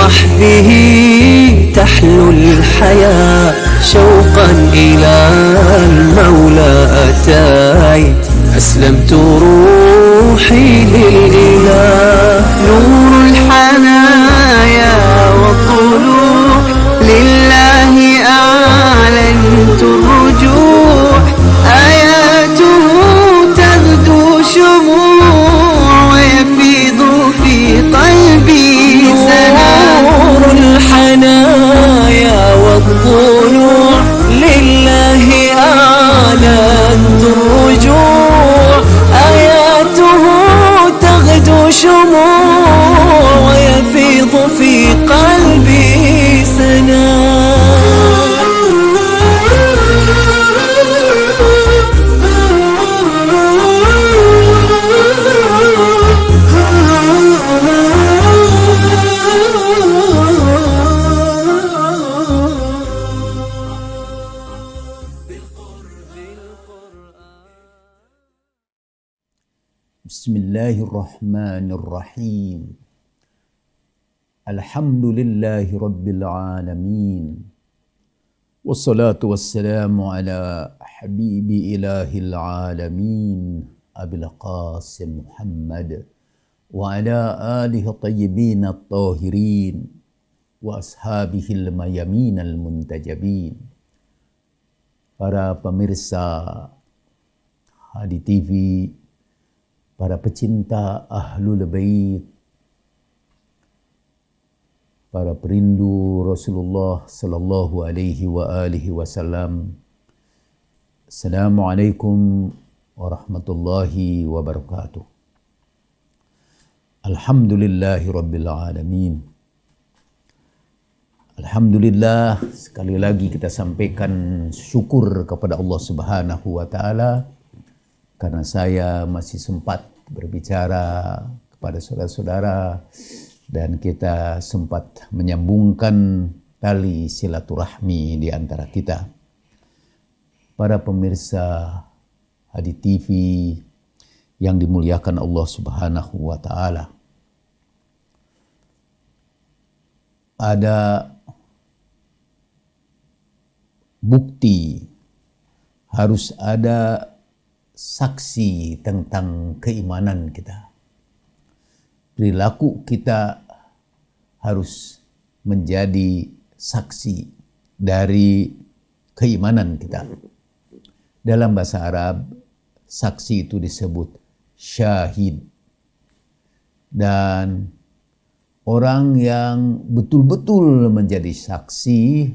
وبصحبه تحلو الحياة شوقا إلى المولى أتيت أسلمت روحي للإله نور الحنايا والطلوع لله أعلنت الرجوع آياته تغدو شموع ويفيض في قلبي نور الحنايا والطلوع لله أعلنت الرجوع آياته تغدو شموع ويفيض في قلبي سنا. Bismillahirrahmanirrahim. Alhamdulillahi Rabbil Alamin. Wassalatu wassalamu ala habibi ilahil alamin Abil Qasim Muhammad wa ala alihi tayyibin at-tahirin wa ashabihil mayamin al-muntajabin. Para pemirsa Hadi TV, para pecinta Ahlul Bait, para perindu Rasulullah sallallahu alaihi wa alihi wasallam. Assalamualaikum warahmatullahi wabarakatuh. Alhamdulillahi Rabbil Alamin. Alhamdulillah, sekali lagi kita sampaikan syukur kepada Allah Subhanahu wa Ta'ala karena saya masih sempat berbicara kepada saudara-saudara dan kita sempat menyambungkan tali silaturahmi di antara kita. Para pemirsa Hadi TV yang dimuliakan Allah Subhanahu wa Ta'ala. Ada bukti, harus ada saksi tentang keimanan kita. Perilaku kita harus menjadi saksi dari keimanan kita. Dalam bahasa Arab, saksi itu disebut syahid. Dan orang yang betul-betul menjadi saksi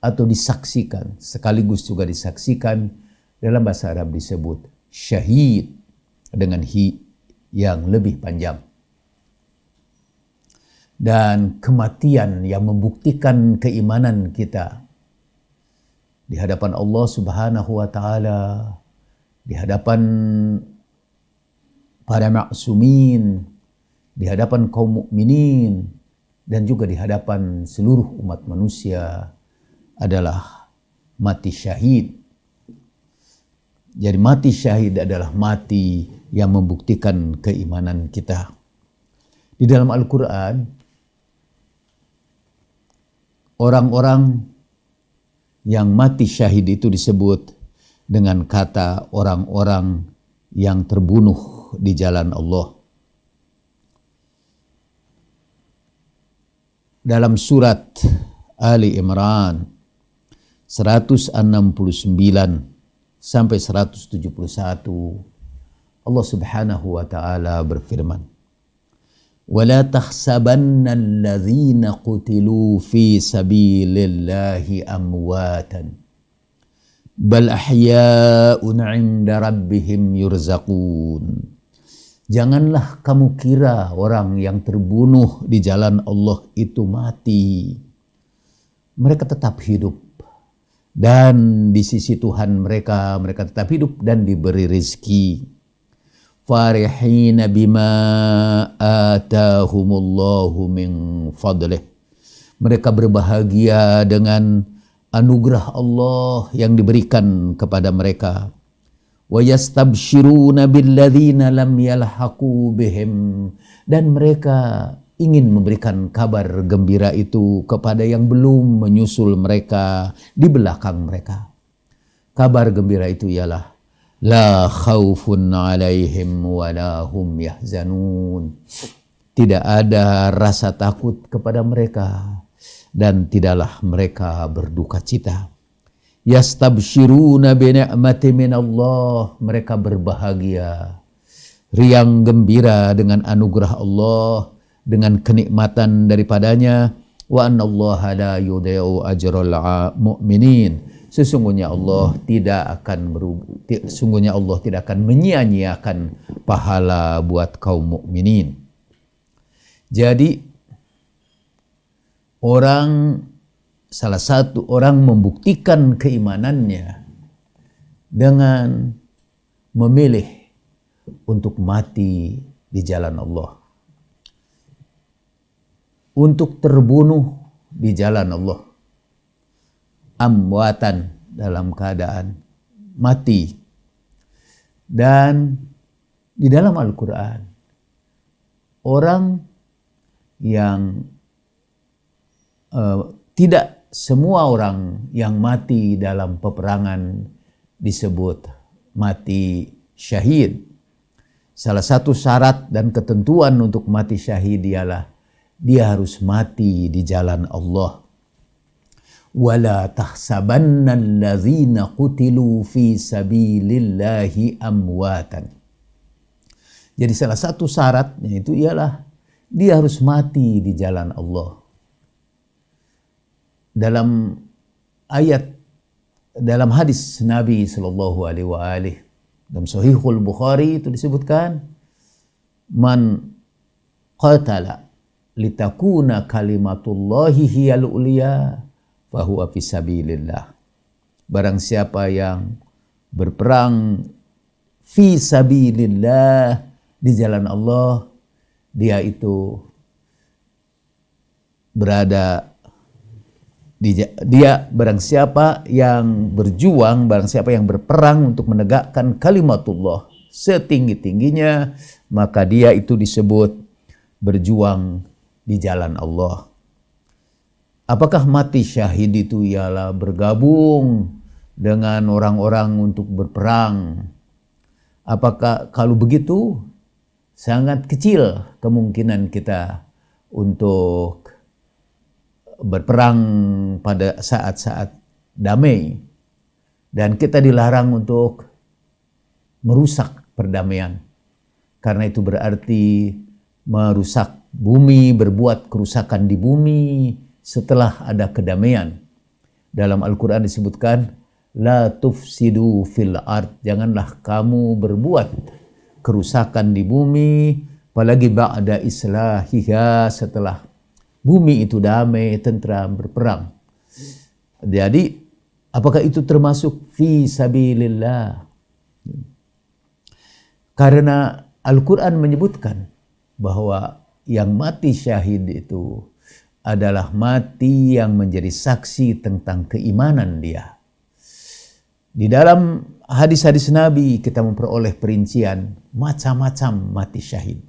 atau disaksikan, sekaligus juga disaksikan, dalam bahasa Arab disebut syahid dengan hi yang lebih panjang. Dan kematian yang membuktikan keimanan kita di hadapan Allah Subhanahu wa Ta'ala, di hadapan para ma'sumin, di hadapan kaum mukminin, dan juga di hadapan seluruh umat manusia adalah mati syahid. Jadi mati syahid adalah mati yang membuktikan keimanan kita. Di dalam Al-Quran, orang-orang yang mati syahid itu disebut dengan kata orang-orang yang terbunuh di jalan Allah. Dalam surat Ali Imran 169 sampai 171, Allah Subhanahu wa Ta'ala berfirman, وَلَا تَحْسَبَنَّ الَّذِينَ قُتِلُوا فِي سَبِيلِ اللَّهِ أَمْوَاتًا بَلْ أَحْيَاءٌ عِنْدَ رَبِّهِمْ يُرْزَقُونَ. Janganlah kamu kira orang yang terbunuh di jalan Allah itu mati. Mereka tetap hidup. Dan di sisi Tuhan mereka tetap hidup dan diberi rezeki. Farihina bima atahumullahu min fadlih. Mereka berbahagia dengan anugerah Allah yang diberikan kepada mereka. Wa yastabshiruna billadzina lam yalhaqu bihim. Dan mereka ingin memberikan kabar gembira itu kepada yang belum menyusul mereka di belakang mereka. Kabar gembira itu ialah la khaufun alaihim wa la hum yahzanun. Tidak ada rasa takut kepada mereka dan tidaklah mereka berduka cita. Yastabshiruna bi ni'mati minallah. Mereka berbahagia, riang gembira dengan anugerah Allah, dengan kenikmatan daripadanya. Wa annallaha la yudhi'u ajral mu'minin. Sesungguhnya Allah tidak akan menyia-nyiakan pahala buat kaum mukminin. Jadi salah satu orang membuktikan keimanannya dengan memilih untuk mati di jalan Allah, untuk terbunuh di jalan Allah, amwatan dalam keadaan mati. Dan di dalam Al-Quran, orang yang tidak semua orang yang mati dalam peperangan disebut mati syahid. Salah satu syarat dan ketentuan untuk mati syahid ialah dia harus mati di jalan Allah. Wala tahsabanna allazina qutilu fi sabilillahi amwatan. Jadi salah satu syaratnya itu ialah dia harus mati di jalan Allah. Dalam hadis Nabi sallallahu alaihi wasallam dalam Sahihul Bukhari itu disebutkan, man qatala litakuna kalimatullahi hiyal ulia fahuwa fisabilillah. Barang siapa yang berperang fi sabilillah, di jalan Allah, dia itu berada dia barang siapa yang berjuang, barang siapa yang berperang untuk menegakkan kalimatullah setinggi-tingginya, maka dia itu disebut berjuang di jalan Allah. Apakah mati syahid itu ialah bergabung dengan orang-orang untuk berperang? Apakah kalau begitu sangat kecil kemungkinan kita untuk berperang pada saat-saat damai, dan kita dilarang untuk merusak perdamaian, karena itu berarti merusak bumi, berbuat kerusakan di bumi setelah ada kedamaian. Dalam Al-Quran disebutkan, la tufsidu fil ard, janganlah kamu berbuat kerusakan di bumi, apalagi ba'da islahiha, setelah bumi itu damai, tentram, berperang. Jadi, apakah itu termasuk fi sabilillah? Karena Al-Quran menyebutkan bahwa yang mati syahid itu adalah mati yang menjadi saksi tentang keimanan dia. Di dalam hadis-hadis Nabi kita memperoleh perincian macam-macam mati syahid.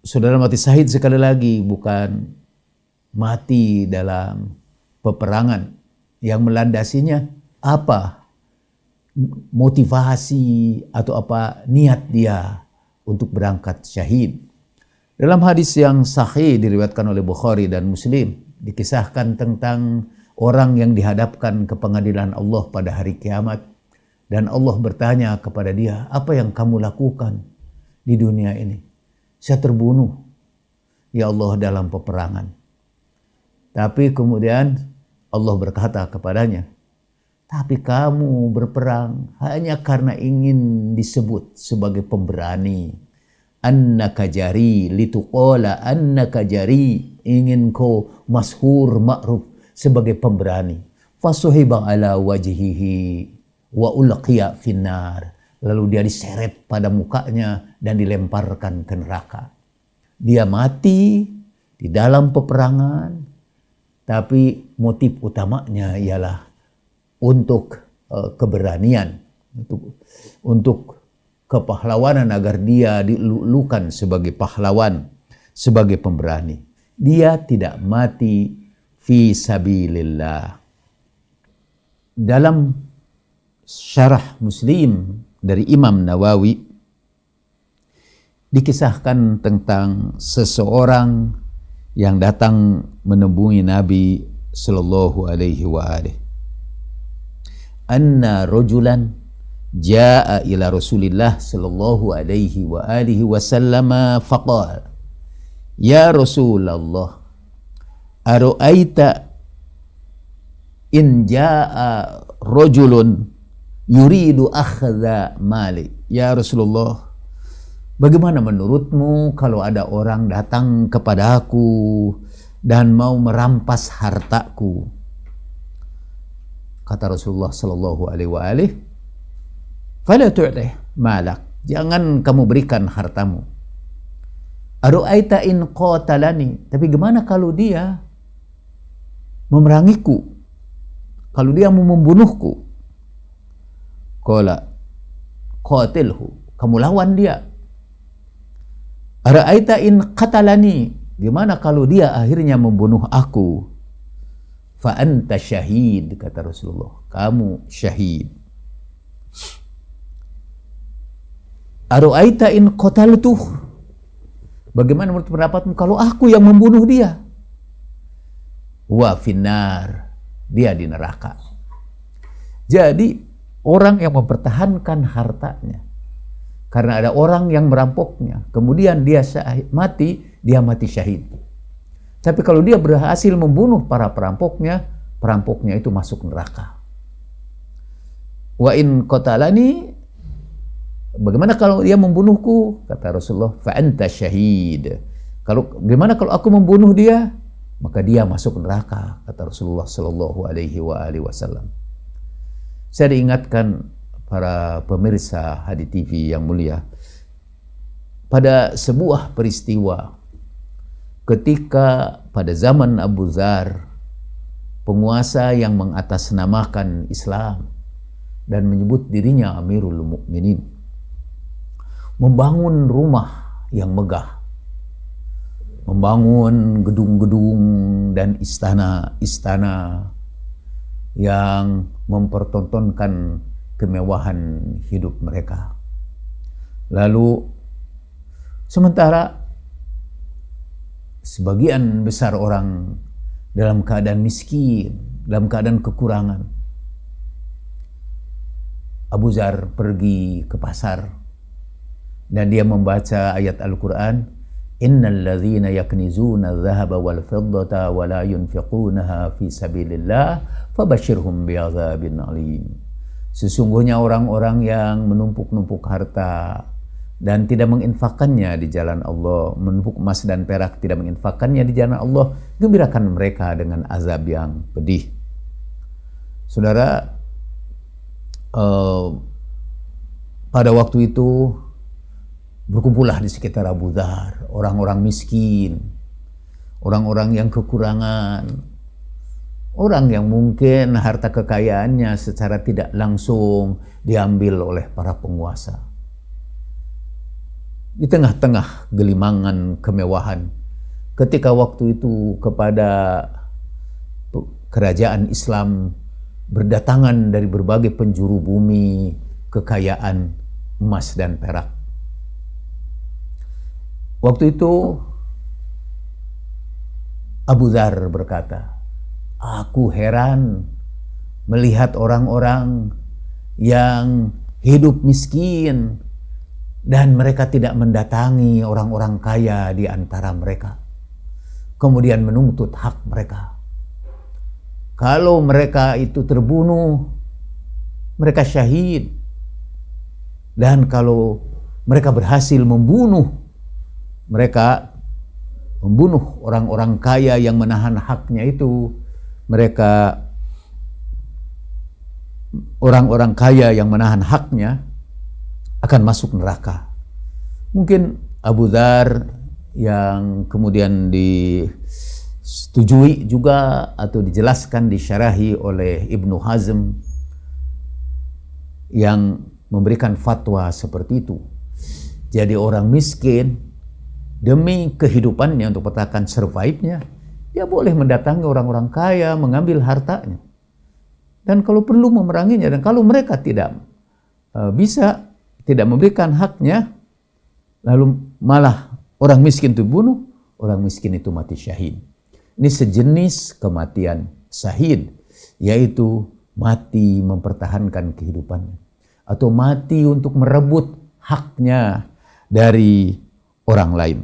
Saudara, mati syahid sekali lagi bukan mati dalam peperangan yang melandasinya apa motivasi atau apa niat dia untuk berangkat syahid. Dalam hadis yang sahih diriwayatkan oleh Bukhari dan Muslim, dikisahkan tentang orang yang dihadapkan ke pengadilan Allah pada hari kiamat, dan Allah bertanya kepada dia, apa yang kamu lakukan di dunia ini? Saya terbunuh, ya Allah, dalam peperangan. Tapi kemudian Allah berkata kepadanya, tapi kamu berperang hanya karena ingin disebut sebagai pemberani. Annaka jari lituqala annaka jari, ingin kau masyhur ma'ruf sebagai pemberani. Fasuhiba ala wajhihi wa ulqiya finnar. Lalu dia diseret pada mukanya dan dilemparkan ke neraka. Dia mati di dalam peperangan, tapi motif utamanya ialah untuk keberanian, untuk kepahlawanan agar dia dilulukan sebagai pahlawan, sebagai pemberani. Dia tidak mati fi sabilillah. Dalam syarah Muslim dari Imam Nawawi dikisahkan tentang seseorang yang datang menemui Nabi sallallahu alaihi wa alihi. Anna rajulan jaa ila Rasulillah sallallahu alaihi wa alihi wasallam faqala ya Rasulullah ara'aita in jaa rajulun yuridu akhdha mali. Ya Rasulullah, bagaimana menurutmu kalau ada orang datang kepada aku dan mau merampas hartaku? Kata Rasulullah sallallahu alaihi wa alihi, fala tu'tih malak, jangan kamu berikan hartamu. Ara'aita in qatalani, tapi gimana kalau dia memerangiku, kalau dia mau membunuhku? Qala qatilhu, kamu lawan dia. Ara'aita in qatalani, gimana kalau dia akhirnya membunuh aku? Fa anta syahid, kata Rasulullah, kamu syahid. Ara'aita in qataltuh, bagaimana menurut pendapatmu kalau aku yang membunuh dia? Wa finnar, dia di neraka. Jadi orang yang mempertahankan hartanya karena ada orang yang merampoknya, kemudian dia mati, dia mati syahid. Tapi kalau dia berhasil membunuh para perampoknya, perampoknya itu masuk neraka. Wa in qatalani, bagaimana kalau dia membunuhku? Kata Rasulullah, fa anta syahid. Gimana kalau aku membunuh dia? Maka dia masuk neraka, kata Rasulullah sallallahu alaihi wa alihi wasallam. Saya diingatkan para pemirsa HD TV yang mulia pada sebuah peristiwa ketika pada zaman Abu Dzar, penguasa yang mengatasnamakan Islam dan menyebut dirinya Amirul Mukminin, membangun rumah yang megah, membangun gedung-gedung dan istana-istana yang mempertontonkan kemewahan hidup mereka. Lalu sementara sebagian besar orang dalam keadaan miskin, dalam keadaan kekurangan, Abu Dzar pergi ke pasar dan dia membaca ayat Al-Quran, innal ladzina yaknizuna adh-dhahaba wal fiddata wa la yunfiqunaha fi sabilillah fabashshirhum bi'adzabin alim. Sesungguhnya orang-orang yang menumpuk-numpuk harta dan tidak menginfakkannya di jalan Allah, menumpuk emas dan perak tidak menginfakkannya di jalan Allah, gembirakan mereka dengan azab yang pedih. Saudara, pada waktu itu berkumpullah di sekitar Abu Dzar orang-orang miskin, orang-orang yang kekurangan, orang yang mungkin harta kekayaannya secara tidak langsung diambil oleh para penguasa. Di tengah-tengah gelimangan kemewahan, ketika waktu itu kepada kerajaan Islam berdatangan dari berbagai penjuru bumi kekayaan emas dan perak. Waktu itu Abu Dzar berkata, aku heran melihat orang-orang yang hidup miskin dan mereka tidak mendatangi orang-orang kaya di antara mereka, kemudian menuntut hak mereka. Kalau mereka itu terbunuh, mereka syahid. Dan kalau mereka berhasil membunuh orang-orang kaya yang menahan haknya itu, orang-orang kaya yang menahan haknya akan masuk neraka. Mungkin Abu Dzar yang kemudian disetujui juga atau dijelaskan, disyarahi oleh Ibnu Hazm, yang memberikan fatwa seperti itu. Jadi orang miskin demi kehidupannya untuk bertahan survive-nya, dia boleh mendatangi orang-orang kaya, mengambil hartanya. Dan kalau perlu memeranginya, dan kalau mereka tidak tidak memberikan haknya, lalu malah orang miskin itu bunuh, orang miskin itu mati syahid. Ini sejenis kematian syahid, yaitu mati mempertahankan kehidupannya, atau mati untuk merebut haknya dari orang lain.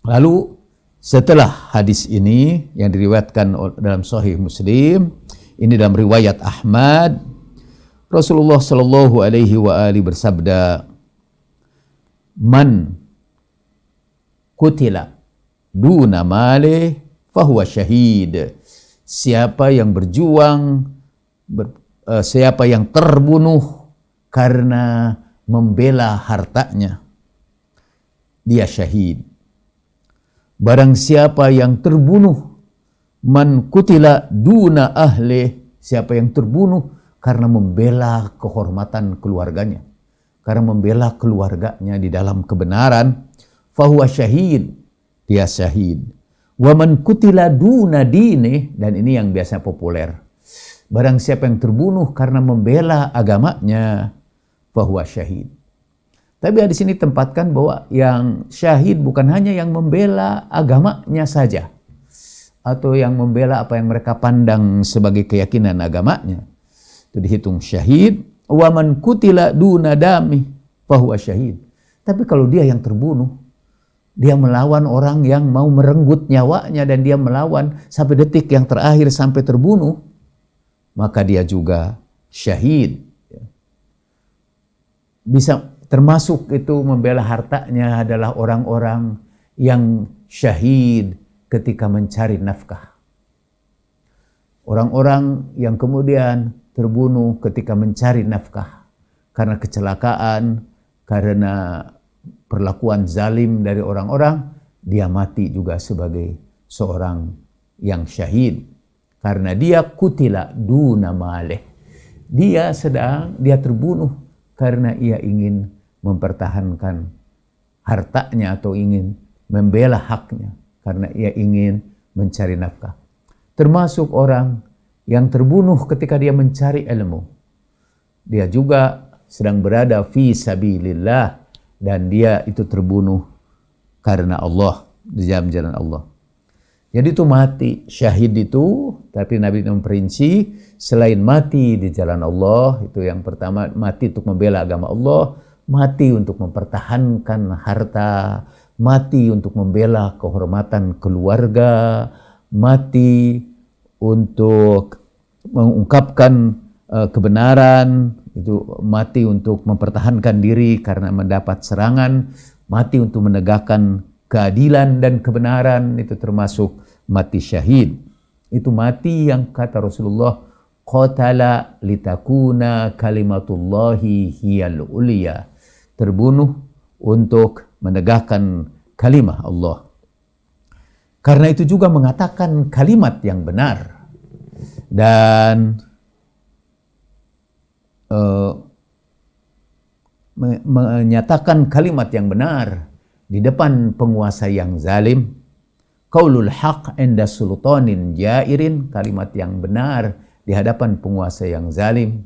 Lalu setelah hadis ini yang diriwayatkan dalam Sahih Muslim, ini dalam riwayat Ahmad, Rasulullah Shallallahu Alaihi Wasallam bersabda, "Man kutila duna male fahuwa syahid." Siapa yang berjuang, siapa yang terbunuh karena membela hartanya, dia syahid. Barang siapa yang terbunuh, man kutila duna ahle, siapa yang terbunuh karena membela kehormatan keluarganya, karena membela keluarganya di dalam kebenaran, fahuwa syahid, dia syahid. Wa man kutila duna dini, dan ini yang biasa populer, barang siapa yang terbunuh karena membela agamanya, fahuwa syahid. Tapi di sini tempatkan bahwa yang syahid bukan hanya yang membela agamanya saja, atau yang membela apa yang mereka pandang sebagai keyakinan agamanya, itu dihitung syahid. Wa man kutila duna dami fahuwa syahid. Tapi kalau dia yang terbunuh, dia melawan orang yang mau merenggut nyawanya, dan dia melawan sampai detik yang terakhir sampai terbunuh, maka dia juga syahid. Bisa termasuk itu membela hartanya adalah orang-orang yang syahid ketika mencari nafkah. Orang-orang yang kemudian terbunuh ketika mencari nafkah karena kecelakaan, karena perlakuan zalim dari orang-orang, dia mati juga sebagai seorang yang syahid. Karena dia kutila duna maleh. Dia terbunuh karena ia ingin mempertahankan hartanya atau ingin membela haknya, karena ia ingin mencari nafkah. Termasuk orang yang terbunuh ketika dia mencari ilmu. Dia juga sedang berada fi sabilillah, dan dia itu terbunuh karena Allah, di jalan Allah. Jadi itu mati syahid itu, tapi Nabi memperinci selain mati di jalan Allah, itu yang pertama mati untuk membela agama Allah, mati untuk mempertahankan harta, mati untuk membela kehormatan keluarga, mati untuk mengungkapkan kebenaran, itu mati untuk mempertahankan diri karena mendapat serangan, mati untuk menegakkan keadilan dan kebenaran, itu termasuk mati syahid. Itu mati yang kata Rasulullah, qatala litakuna kalimatullahi hiyal uliya, terbunuh untuk menegakkan kalimah Allah. Karena itu juga mengatakan kalimat yang benar dan menyatakan kalimat yang benar di depan penguasa yang zalim. Qaulul haq inda sultanin jairin, kalimat yang benar di hadapan penguasa yang zalim,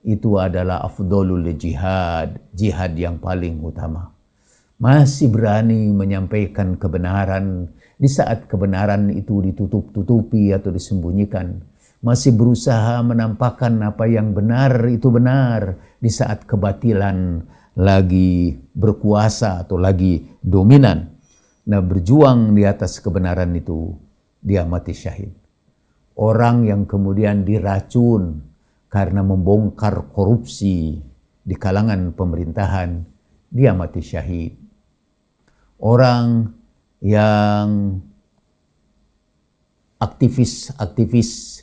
itu adalah afdolul jihad, jihad yang paling utama. Masih berani menyampaikan kebenaran di saat kebenaran itu ditutup-tutupi atau disembunyikan. Masih berusaha menampakkan apa yang benar itu benar di saat kebatilan lagi berkuasa atau lagi dominan. Nah, berjuang di atas kebenaran itu, dia mati syahid. Orang yang kemudian diracun karena membongkar korupsi di kalangan pemerintahan, dia mati syahid. Orang yang aktivis-aktivis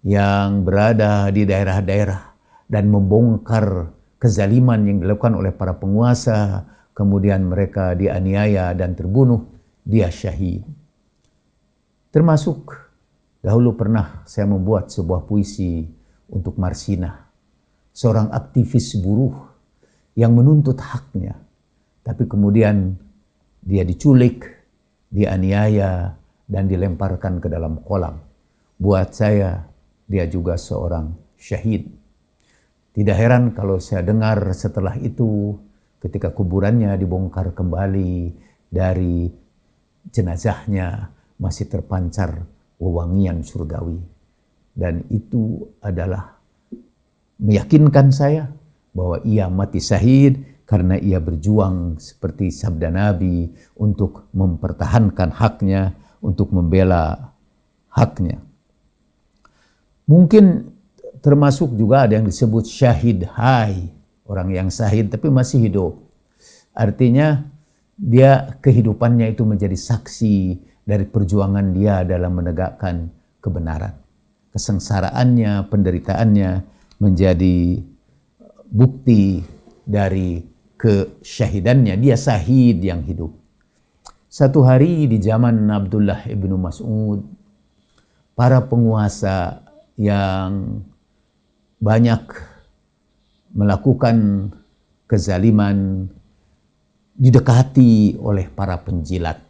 yang berada di daerah-daerah dan membongkar kezaliman yang dilakukan oleh para penguasa, kemudian mereka dianiaya dan terbunuh, dia syahid. Termasuk dahulu pernah saya membuat sebuah puisi untuk Marsina, seorang aktivis buruh yang menuntut haknya. Tapi kemudian dia diculik, dianiaya, dan dilemparkan ke dalam kolam. Buat saya, dia juga seorang syahid. Tidak heran kalau saya dengar setelah itu, ketika kuburannya dibongkar kembali, dari jenazahnya masih terpancar wewangian surgawi. Dan itu adalah meyakinkan saya bahwa ia mati syahid karena ia berjuang seperti sabda Nabi untuk mempertahankan haknya, untuk membela haknya. Mungkin termasuk juga ada yang disebut syahid hai, orang yang syahid tapi masih hidup. Artinya dia kehidupannya itu menjadi saksi dari perjuangan dia dalam menegakkan kebenaran. Kesengsaraannya, penderitaannya menjadi bukti dari kesyahidannya. Dia syahid yang hidup. Satu hari di zaman Abdullah ibnu Mas'ud, para penguasa yang banyak melakukan kezaliman didekati oleh para penjilat.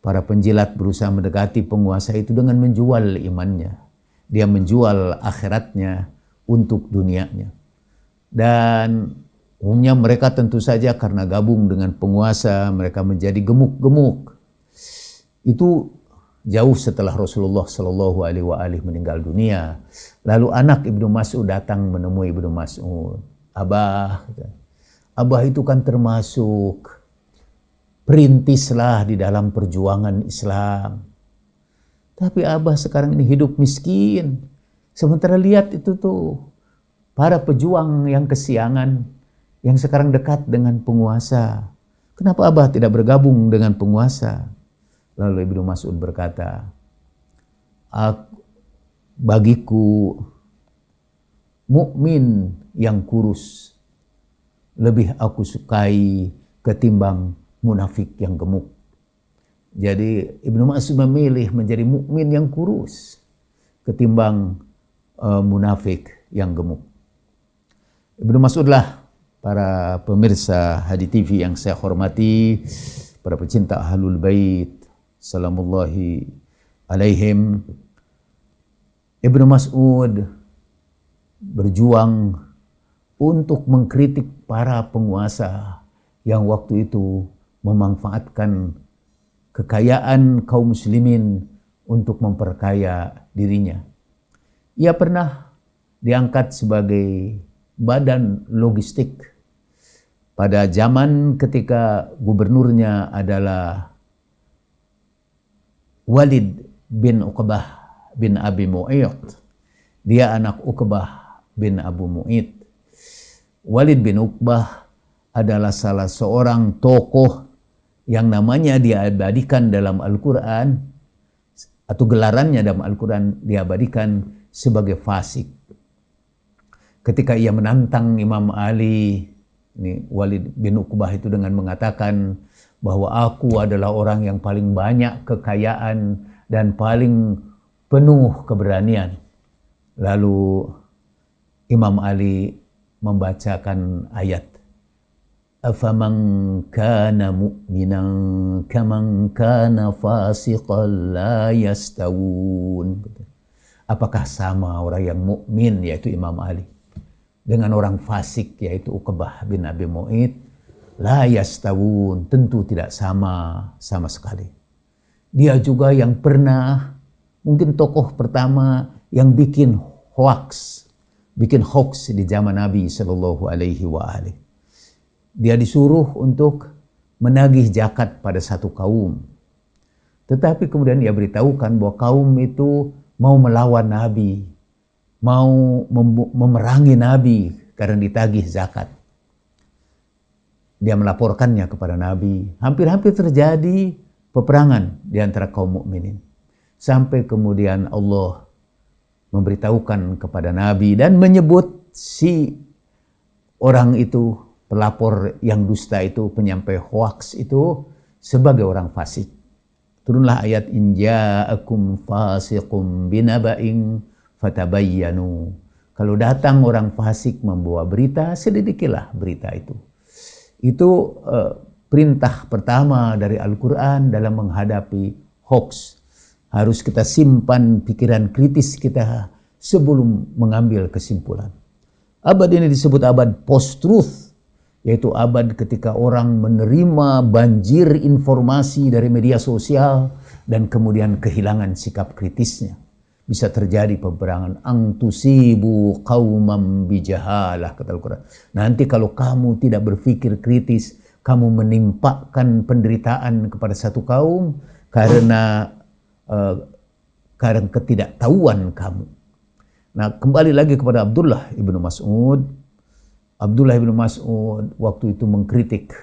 Para penjilat berusaha mendekati penguasa itu dengan menjual imannya. Dia menjual akhiratnya untuk dunianya. Dan umumnya mereka tentu saja karena gabung dengan penguasa, mereka menjadi gemuk-gemuk. Itu jauh setelah Rasulullah Shallallahu Alaihi Wasallam meninggal dunia. Lalu anak Ibnu Mas'ud datang menemui Ibnu Mas'ud. Abah itu kan termasuk perintislah di dalam perjuangan Islam. Tapi Abah sekarang ini hidup miskin. Sementara lihat itu tuh, para pejuang yang kesiangan, yang sekarang dekat dengan penguasa. Kenapa Abah tidak bergabung dengan penguasa? Lalu Ibnu Mas'ud berkata, bagiku mukmin yang kurus lebih aku sukai ketimbang munafik yang gemuk. Jadi Ibnu Mas'ud memilih menjadi mukmin yang kurus ketimbang munafik yang gemuk. Ibnu Mas'ud lah, para pemirsa Hadi TV yang saya hormati, para pecinta Ahlul Bait salamullahi alaihim. Ibnu Mas'ud berjuang untuk mengkritik para penguasa yang waktu itu memanfaatkan kekayaan kaum muslimin untuk memperkaya dirinya. Ia pernah diangkat sebagai badan logistik pada zaman ketika gubernurnya adalah Walid bin Uqbah bin Abi Mu'ayyid. Dia anak Uqbah bin Abu Mu'ayyid. Walid bin Uqbah adalah salah seorang tokoh yang namanya diabadikan dalam Al-Quran, atau gelarannya dalam Al-Quran diabadikan sebagai fasik. Ketika ia menantang Imam Ali, ini Walid bin Uqbah itu dengan mengatakan bahwa aku adalah orang yang paling banyak kekayaan dan paling penuh keberanian. Lalu Imam Ali membacakan ayat, afaman kana mu'minan kaman kana fasiqan la yastawun. Apakah sama orang yang mukmin yaitu Imam Ali dengan orang fasik yaitu Uqbah bin Abi Mu'ayyid? La yastawun, tentu tidak sama sekali. Dia juga yang pernah, mungkin tokoh pertama yang bikin hoax di zaman Nabi Shallallahu Alaihi Wasallam. Dia disuruh untuk menagih zakat pada satu kaum. Tetapi kemudian dia beritahukan bahwa kaum itu mau melawan Nabi, mau memerangi Nabi karena ditagih zakat. Dia melaporkannya kepada Nabi. Hampir-hampir terjadi peperangan di antara kaum mukminin. Sampai kemudian Allah memberitahukan kepada Nabi dan menyebut si orang itu, pelapor yang dusta itu, penyampai hoaks itu sebagai orang fasik. Turunlah ayat in ja'akum fasiqum binaba'in fatabayyanu. Kalau datang orang fasik membawa berita, selidikilah berita itu. Itu perintah pertama dari Al-Quran dalam menghadapi hoax. Harus kita simpan pikiran kritis kita sebelum mengambil kesimpulan. Abad ini disebut abad post-truth, yaitu abad ketika orang menerima banjir informasi dari media sosial dan kemudian kehilangan sikap kritisnya. Bisa terjadi peperangan. Angtusibu qaumam bijahalah, kata Al-Quran. Nanti kalau kamu tidak berpikir kritis, kamu menimpakan penderitaan kepada satu kaum karena ketidaktahuan kamu. Nah, kembali lagi kepada Abdullah ibnu Mas'ud. Abdullah ibnu Mas'ud waktu itu mengkritik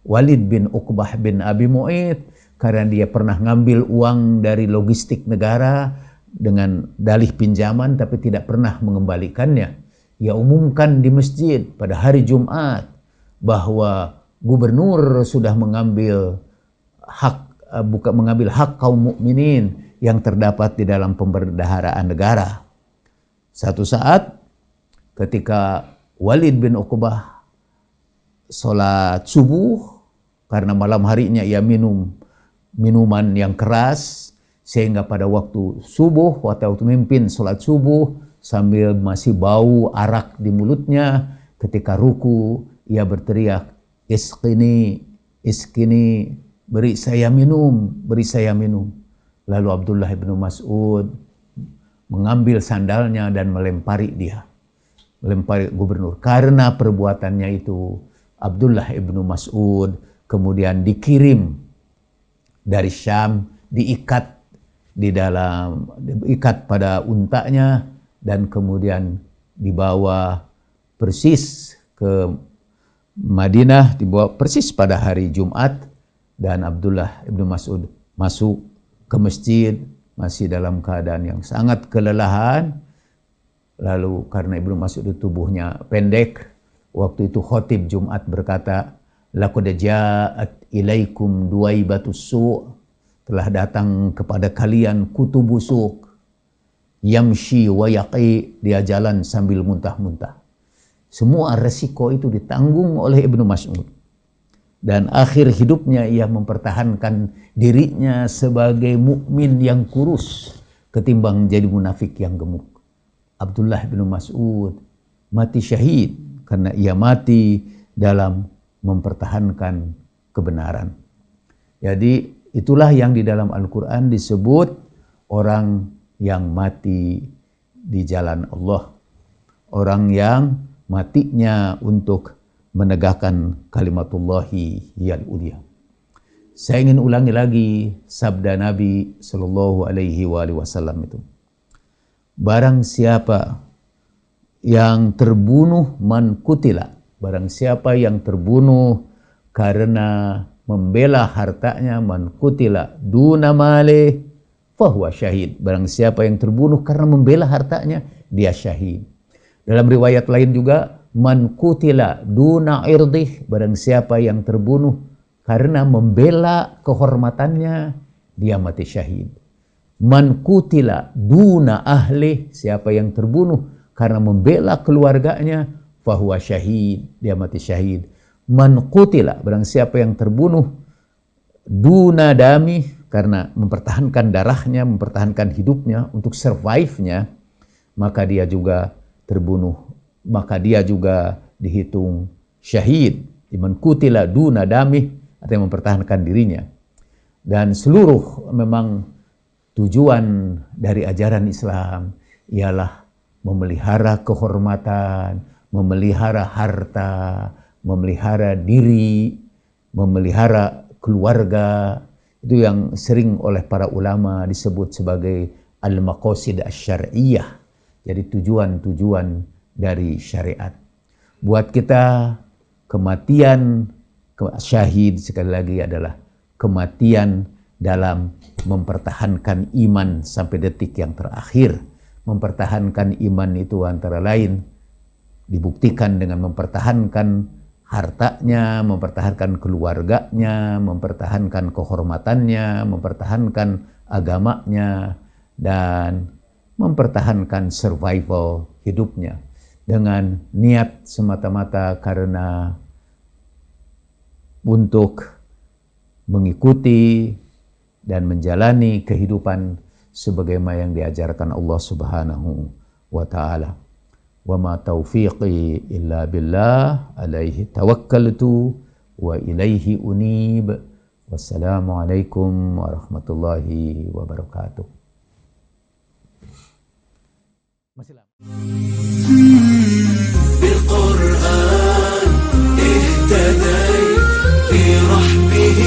Walid bin Uqbah bin Abi Mu'ayth karena dia pernah ngambil uang dari logistik negara dengan dalih pinjaman tapi tidak pernah mengembalikannya. Ia umumkan di masjid pada hari Jumat bahwa gubernur sudah mengambil hak kaum mukminin yang terdapat di dalam pembendaharaan negara. Satu saat ketika Walid bin Uqbah sholat subuh, karena malam harinya ia minum minuman yang keras, sehingga pada waktu subuh, waktu memimpin sholat subuh, sambil masih bau arak di mulutnya, ketika ruku, ia berteriak, iskini, beri saya minum, beri saya minum. Lalu Abdullah bin Mas'ud mengambil sandalnya dan melempari dia. Melempari gubernur. Karena perbuatannya itu, Abdullah bin Mas'ud kemudian dikirim dari Syam, diikat pada untanya dan kemudian dibawa persis ke Madinah, dibawa persis pada hari Jumat, dan Abdullah ibnu Mas'ud masuk ke masjid masih dalam keadaan yang sangat kelelahan. Lalu karena Ibnu Mas'ud itu tubuhnya pendek, waktu itu khotib Jumat berkata, laqad ja'at ilaikum duwaibatus su', telah datang kepada kalian kutu busuk, yamshi wa yaqi, dia jalan sambil muntah-muntah. Semua resiko itu ditanggung oleh Ibnu Mas'ud. Dan akhir hidupnya ia mempertahankan dirinya sebagai mukmin yang kurus ketimbang jadi munafik yang gemuk. Abdullah bin Mas'ud mati syahid karena ia mati dalam mempertahankan kebenaran. Jadi itulah yang di dalam Al-Quran disebut orang yang mati di jalan Allah. Orang yang matinya untuk menegakkan kalimatullahi yal ulia. Saya ingin ulangi lagi sabda Nabi sallallahu alaihi wasallam itu. Barang siapa yang terbunuh man kutila, barang siapa yang terbunuh karena membela hartanya, man kutila duna male fahuwa syahid. Barang siapa yang terbunuh karena membela hartanya, dia syahid. Dalam riwayat lain juga, man kutila duna irdih, barang siapa yang terbunuh karena membela kehormatannya, dia mati syahid. Man kutila duna ahli, siapa yang terbunuh karena membela keluarganya, fahuwa syahid, dia mati syahid. Man kutila, barang siapa yang terbunuh duna dami, karena mempertahankan darahnya, mempertahankan hidupnya untuk survive-nya, maka dia juga terbunuh, maka dia juga dihitung syahid. Man kutila duna dami, artinya mempertahankan dirinya. Dan seluruh memang tujuan dari ajaran Islam ialah memelihara kehormatan, memelihara harta, memelihara diri, memelihara keluarga. Itu yang sering oleh para ulama disebut sebagai al-maqasid asy-syar'iyyah. Jadi tujuan-tujuan dari syariat. Buat kita kematian syahid sekali lagi adalah kematian dalam mempertahankan iman sampai detik yang terakhir. Mempertahankan iman itu antara lain dibuktikan dengan mempertahankan hartanya, mempertahankan keluarganya, mempertahankan kehormatannya, mempertahankan agamanya, dan mempertahankan survival hidupnya dengan niat semata-mata karena untuk mengikuti dan menjalani kehidupan sebagaimana yang diajarkan Allah Subhanahu wa taala. Wa ma taufiqi illa billah, alaihi tawakkaltu wa ilaihi unib. Wassalamualaikum warahmatullahi wabarakatuh. بالقرآن اهتديت في رحبه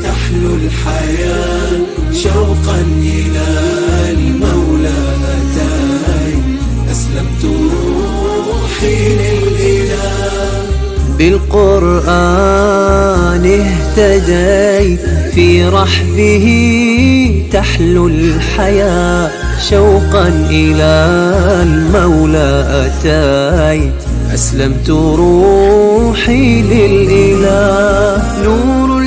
تحلو الحياة شوقا إلى المولى أتيت أسلمت روحي للإله. بالقرآن اهتديت في رحبه تحلو الحياة شوقا إلى المولى أتيت أسلمت روحي للإله. نور